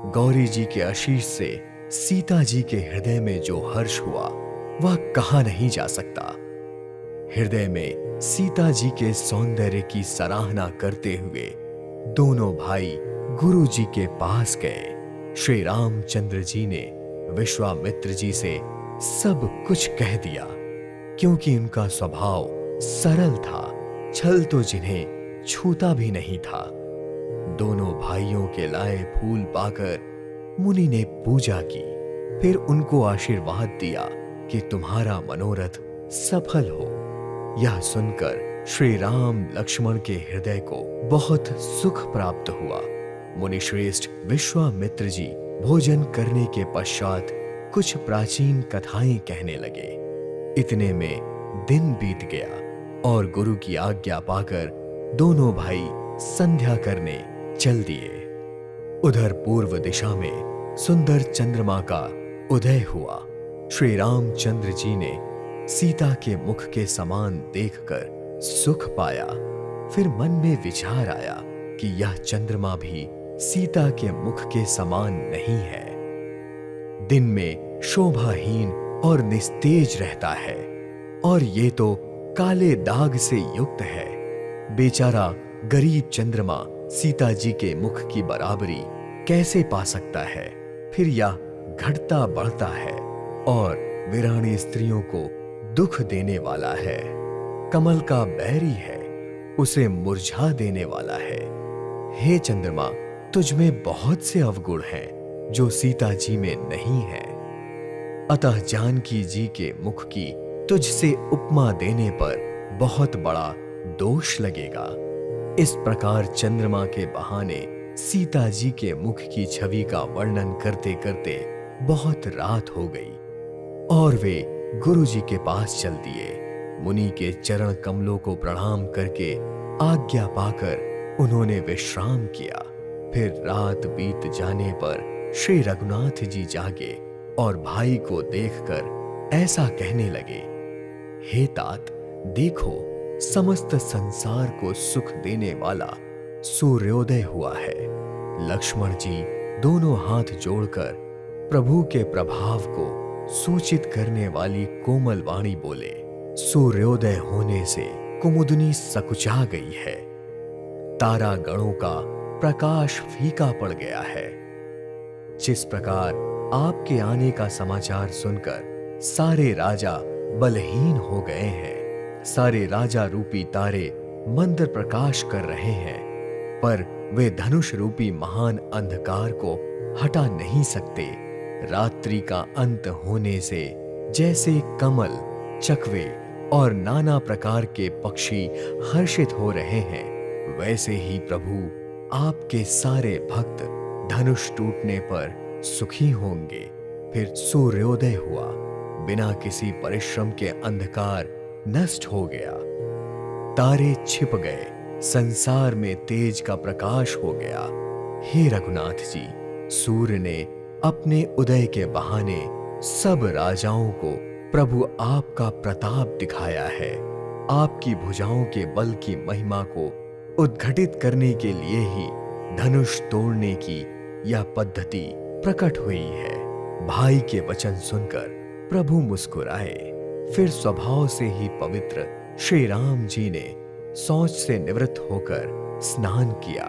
गौरी जी के आशीष से सीता जी के हृदय में जो हर्ष हुआ वह कहा नहीं जा सकता। हृदय में सीता जी के सौंदर्य की सराहना करते हुए दोनों भाई गुरु जी के पास गए। श्री रामचंद्र जी ने विश्वामित्र जी से सब कुछ कह दिया, क्योंकि उनका स्वभाव सरल था, छल तो जिन्हें छूता भी नहीं था। दोनों भाइयों के लाए फूल पाकर मुनि ने पूजा की, फिर उनको आशीर्वाद दिया कि तुम्हारा मनोरथ सफल हो। यह सुनकर श्री राम लक्ष्मण के हृदय को बहुत सुख प्राप्त हुआ। मुनि श्रेष्ठ विश्वामित्र जी भोजन करने के पश्चात कुछ प्राचीन कथाएं कहने लगे। इतने में दिन बीत गया और गुरु की आज्ञा पाकर दोनों भाई संध्या करने चल दिए। उधर पूर्व दिशा में सुंदर चंद्रमा का उदय हुआ। श्री रामचंद्र जी ने सीता के मुख के समान देखकर सुख पाया। फिर मन में विचार आया कि यह चंद्रमा भी सीता के मुख के समान नहीं है। दिन में शोभाहीन और निस्तेज रहता है और ये तो काले दाग से युक्त है। बेचारा गरीब चंद्रमा सीता जी के मुख की बराबरी कैसे पा सकता है? फिर यह घटता बढ़ता है और वीरानी स्त्रियों को दुख देने वाला है। कमल का बैरी है, उसे मुरझा देने वाला है। हे चंद्रमा, तुझ में बहुत से अवगुण हैं जो सीता जी में नहीं है। अतः जानकी जी के मुख की तुझसे उपमा देने पर बहुत बड़ा दोष लगेगा। इस प्रकार चंद्रमा के बहाने सीता जी के मुख की छवि का वर्णन करते करते बहुत रात हो गई और वे गुरु जी के पास चल दिए। मुनि के चरण कमलों को प्रणाम करके आज्ञा पाकर उन्होंने विश्राम किया। फिर रात बीत जाने पर श्री रघुनाथ जी जागे और भाई को देखकर ऐसा कहने लगे, हे तात, देखो समस्त संसार को सुख देने वाला सूर्योदय हुआ है। लक्ष्मण जी दोनों हाथ जोड़कर प्रभु के प्रभाव को सूचित करने वाली कोमल वाणी बोले, सूर्योदय होने से कुमुदनी सकुचा गई है, तारा गणों का प्रकाश फीका पड़ गया है। जिस प्रकार आपके आने का समाचार सुनकर सारे राजा बलहीन हो गए हैं, सारे राजा रूपी तारे मंद प्रकाश कर रहे हैं, पर वे धनुष रूपी महान अंधकार को हटा नहीं सकते। रात्रि का अंत होने से जैसे कमल, चकवे और नाना प्रकार के पक्षी हर्षित हो रहे हैं, वैसे ही प्रभु आपके सारे भक्त धनुष टूटने पर सुखी होंगे। फिर सूर्योदय हुआ, बिना किसी परिश्रम के अंधकार नष्ट हो गया, तारे छिप गए, संसार में तेज का प्रकाश हो गया। हे रघुनाथ जी, सूर्य ने अपने उदय के बहाने सब राजाओं को प्रभु आपका प्रताप दिखाया है। आपकी भुजाओं के बल की महिमा को उद्घटित करने के लिए ही धनुष तोड़ने की यह पद्धति प्रकट हुई है। भाई के वचन सुनकर प्रभु मुस्कुराए। फिर स्वभाव से ही पवित्र श्री राम जी ने शौच से निवृत्त होकर स्नान किया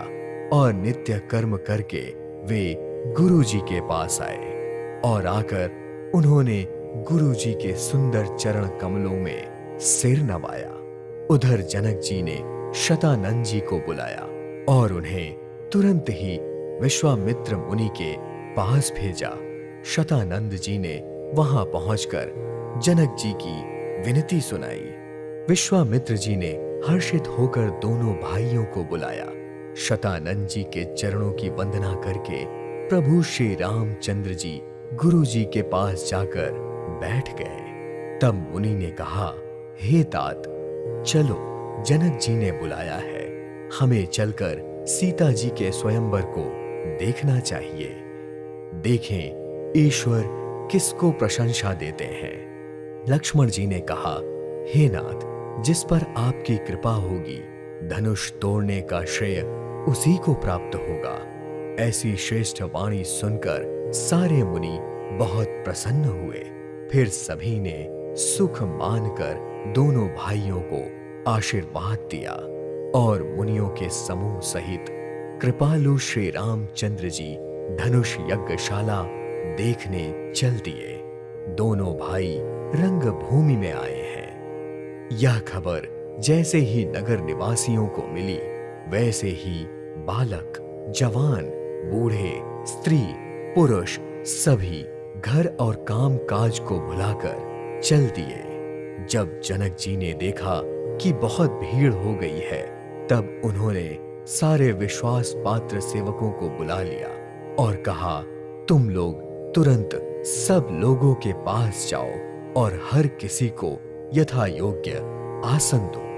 और नित्य कर्म करके वे गुरु जी के पास आए और आकर उन्होंने गुरु जी के सुंदर चरण कमलों में सिर नवाया। उधर जनक जी ने शतानंद जी को बुलाया और उन्हें तुरंत ही विश्वामित्र मुनि के पास भेजा। शतानंद जी ने वहां पहुंचकर जनक जी की विनती सुनाई। विश्वामित्र जी ने हर्षित होकर दोनों भाइयों को बुलाया। शतानंद जी के चरणों की वंदना करके प्रभु श्री रामचंद्र जी गुरु जी के पास जाकर बैठ गए। तब मुनि ने कहा, हे तात, चलो, जनक जी ने बुलाया है, हमें चलकर सीता जी के स्वयंवर को देखना चाहिए। देखें ईश्वर किसको प्रशंसा देते हैं। लक्ष्मण जी ने कहा, हे नाथ, जिस पर आपकी कृपा होगी धनुष तोड़ने का श्रेय उसी को प्राप्त होगा। ऐसी श्रेष्ठ वाणी सुनकर सारे मुनि बहुत प्रसन्न हुए। फिर सभी ने सुख मानकर दोनों भाइयों को आशीर्वाद दिया और मुनियों के समूह सहित कृपालु श्री रामचंद्र जी धनुष यज्ञशाला देखने चल दिए। दोनों भाई रंगभूमि में आए हैं। यह खबर जैसे ही नगर निवासियों को मिली, वैसे ही बालक, जवान, बूढ़े, स्त्री, पुरुष सभी घर और काम काज को भुलाकर चल दिए। जब जनक जी ने देखा कि बहुत भीड़ हो गई है, तब उन्होंने सारे विश्वास पात्र सेवकों को बुला लिया और कहा, तुम लोग तुरंत सब लोगों के पास जाओ और हर किसी को यथा योग्य आसन दो।